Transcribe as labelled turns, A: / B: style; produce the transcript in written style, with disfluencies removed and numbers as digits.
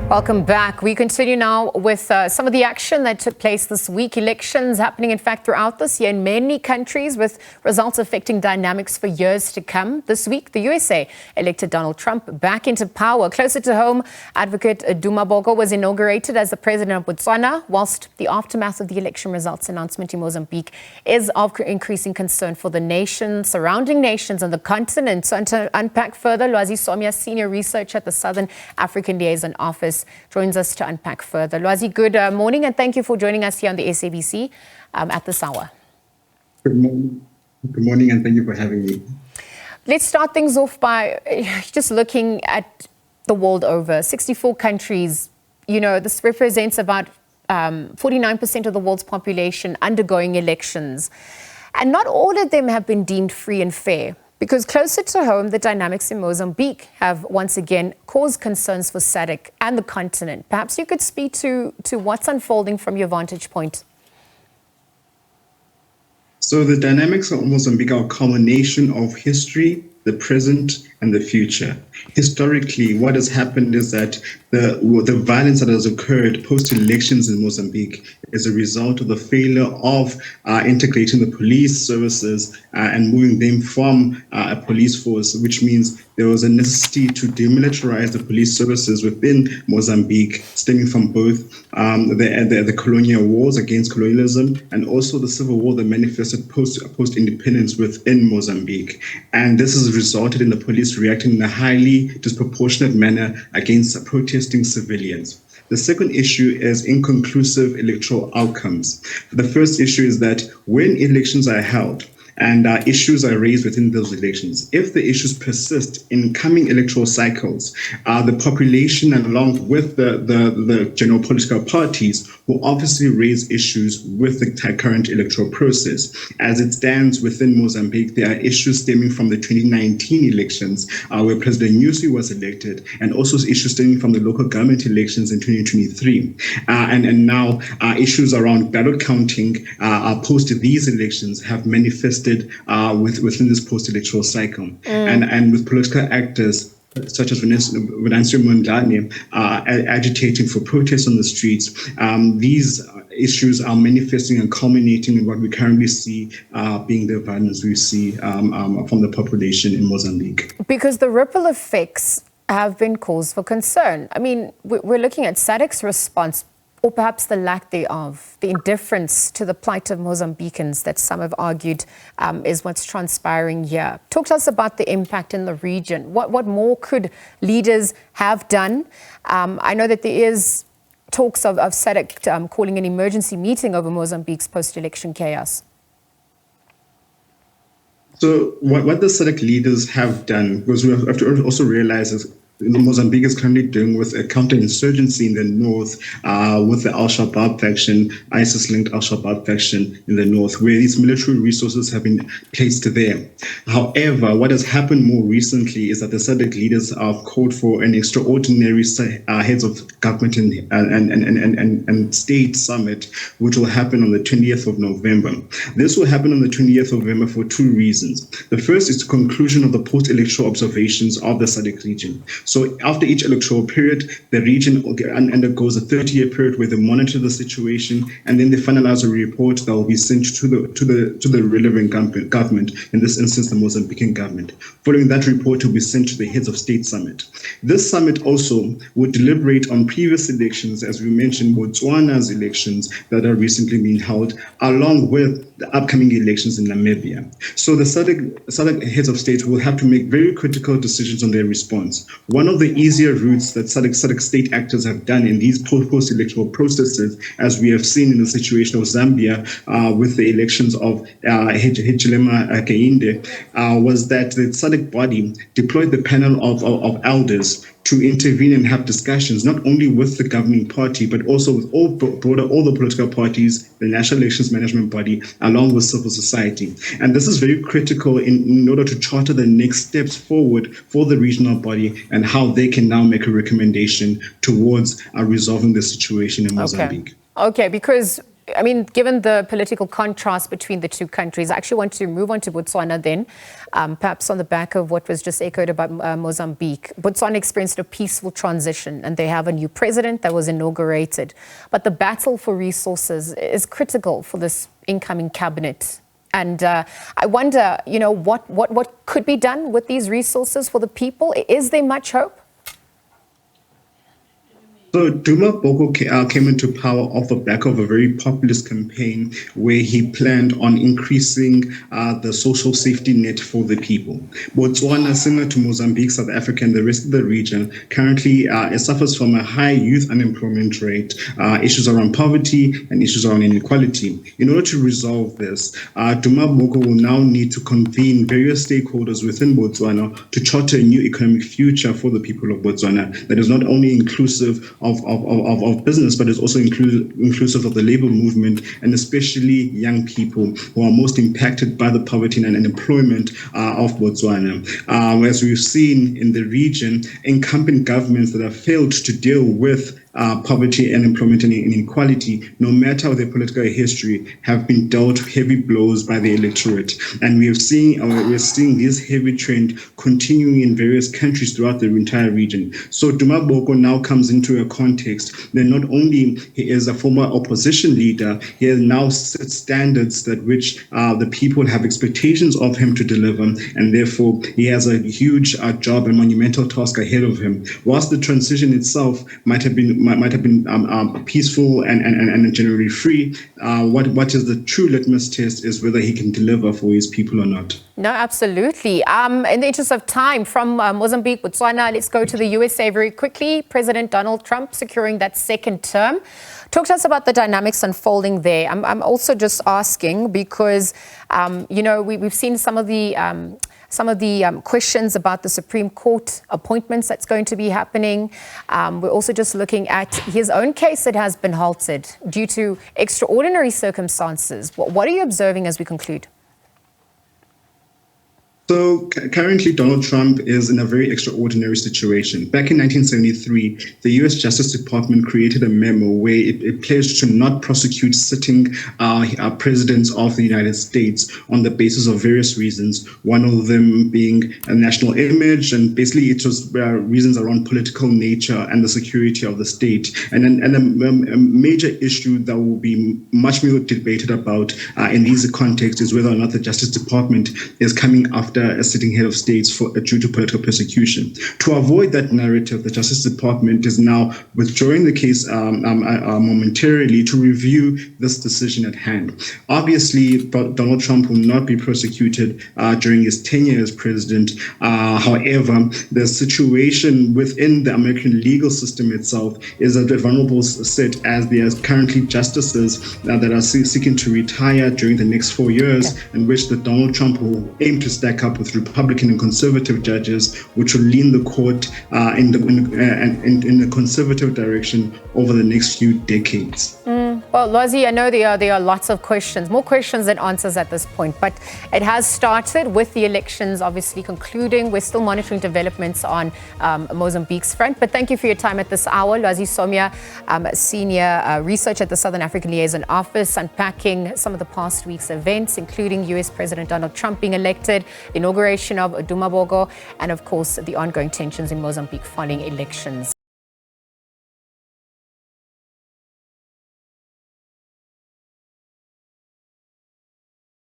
A: Welcome back. We continue now with some of the action that took place this week. Elections happening, in fact, throughout this year in many countries, with results affecting dynamics for years to come. This week, the USA elected Donald Trump back into power. Closer to home, advocate Duma Boko was inaugurated as the president of Botswana, whilst the aftermath of the election results announcement in Mozambique is of increasing concern for the nation, surrounding nations and the continent. So to unpack further, Lwazi Somya, senior researcher at the Southern African Liaison Office, joins us to unpack further. Lwazi, good morning, and thank you for joining us here on the SABC at this hour.
B: Good morning, and thank you for having me.
A: Let's start things off by just looking at the world over. 64 countries, this represents about 49% of the world's population undergoing elections. And not all of them have been deemed free and fair. Because closer to home, the dynamics in Mozambique have once again caused concerns for SADC and the continent. Perhaps you could speak to what's unfolding from your vantage point.
B: So the dynamics of Mozambique are a culmination of history, the present, and the future. Historically, what has happened is that the violence that has occurred post-elections in Mozambique is a result of the failure of integrating the police services and moving them from a police force, which means there was a necessity to demilitarize the police services within Mozambique, stemming from both the colonial wars against colonialism and also the civil war that manifested post-independence within Mozambique. And this has resulted in the police reacting in a highly disproportionate manner against protesting civilians. The second issue is inconclusive electoral outcomes. The first issue is that when elections are held, and issues are raised within those elections, if the issues persist in coming electoral cycles, the population, along with the general political parties, will obviously raise issues with the current electoral process. As it stands within Mozambique, there are issues stemming from the 2019 elections, where President Nyusi was elected, and also issues stemming from the local government elections in 2023. And now issues around ballot counting post these elections have manifested within this post-electoral cycle. And with political actors such as Venancio Mondlane agitating for protests on the streets, these issues are manifesting and culminating in what we currently see being the violence we see from the population in Mozambique.
A: Because the ripple effects have been cause for concern. I mean, we're looking at SADC's response, or perhaps the lack thereof, the indifference to the plight of Mozambicans that some have argued is what's transpiring here. Talk to us about the impact in the region. What more could leaders have done? I know that there is talks of SADC calling an emergency meeting over Mozambique's post-election chaos.
B: So what the SADC leaders have done, because we have to also realize is Mozambique is currently dealing with a counterinsurgency in the north with the Al-Shabaab faction, ISIS-linked Al-Shabaab faction in the north, where these military resources have been placed there. However, what has happened more recently is that the SADC leaders have called for an extraordinary heads of government and state summit, which will happen on the 20th of November. This will happen on the 20th of November for two reasons. The first is the conclusion of the post-electoral observations of the SADC region. So after each electoral period, the region undergoes a 30-year period where they monitor the situation, and then they finalize a report that will be sent to the relevant government, in this instance, the Mozambican government. Following that report, it will be sent to the heads of state summit. This summit also would deliberate on previous elections, as we mentioned, Botswana's elections that are recently being held, along with the upcoming elections in Namibia. So the SADC heads of state will have to make very critical decisions on their response. One of the easier routes that SADC state actors have done in these post-electoral processes, as we have seen in the situation of Zambia with the elections of Hichilema Kehinde, was that the SADC body deployed the panel of elders to intervene and have discussions, not only with the governing party, but also with all the political parties, the National Elections Management Body, along with civil society. And this is very critical in order to charter the next steps forward for the regional body and how they can now make a recommendation towards resolving the situation in Mozambique.
A: Okay, because I mean, given the political contrast between the two countries, I actually want to move on to Botswana then, perhaps on the back of what was just echoed about Mozambique. Botswana experienced a peaceful transition and they have a new president that was inaugurated. But the battle for resources is critical for this incoming cabinet. And I wonder, you know, what could be done with these resources for the people? Is there much hope?
B: So Duma Boko came into power off the back of a very populist campaign where he planned on increasing the social safety net for the people. Botswana, similar to Mozambique, South Africa, and the rest of the region, currently it suffers from a high youth unemployment rate, issues around poverty, and issues around inequality. In order to resolve this, Duma Boko will now need to convene various stakeholders within Botswana to charter a new economic future for the people of Botswana that is not only inclusive of business, but it's also inclusive of the labor movement, and especially young people who are most impacted by the poverty and unemployment of Botswana. As we've seen in the region, incumbent governments that have failed to deal with poverty, unemployment, and inequality, no matter their political history, have been dealt heavy blows by the electorate. And we're seeing this heavy trend continuing in various countries throughout the entire region. So Duma Boko now comes into a context that not only he is a former opposition leader, he has now set standards that which the people have expectations of him to deliver, and therefore he has a huge job and monumental task ahead of him. Whilst the transition itself might have been peaceful and generally free, what is the true litmus test is whether he can deliver for his people or not.
A: No, absolutely. In the interest of time, from Mozambique, Botswana, let's go to the USA very quickly. President Donald Trump securing that second term. Talk to us about the dynamics unfolding there. I'm also just asking because, you know, we've seen some of the questions about the Supreme Court appointments that's going to be happening. We're also just looking at his own case that has been halted due to extraordinary circumstances. What are you observing as we conclude?
B: So currently, Donald Trump is in a very extraordinary situation. Back in 1973, the U.S. Justice Department created a memo where it pledged to not prosecute sitting presidents of the United States on the basis of various reasons, one of them being a national image, and basically it was reasons around political nature and the security of the state. And a major issue that will be much more debated about in these contexts is whether or not the Justice Department is coming after a sitting head of states due to political persecution. To avoid that narrative, the Justice Department is now withdrawing the case momentarily to review this decision at hand. Obviously, Donald Trump will not be prosecuted during his tenure as president. However, the situation within the American legal system itself is at a vulnerable set, as there are currently justices that are seeking to retire during the next 4 years, in which the Donald Trump will aim to stack up with Republican and conservative judges, which will lean the court in the conservative direction over the next few decades.
A: Well, Lwazi, I know there are lots of questions, more questions than answers at this point, but it has started with the elections obviously concluding. We're still monitoring developments on Mozambique's front, but thank you for your time at this hour. Lwazi Somya, Senior Research at the Southern African Liaison Office, unpacking some of the past week's events, including US President Donald Trump being elected, the inauguration of Duma Boko, and of course the ongoing tensions in Mozambique following elections.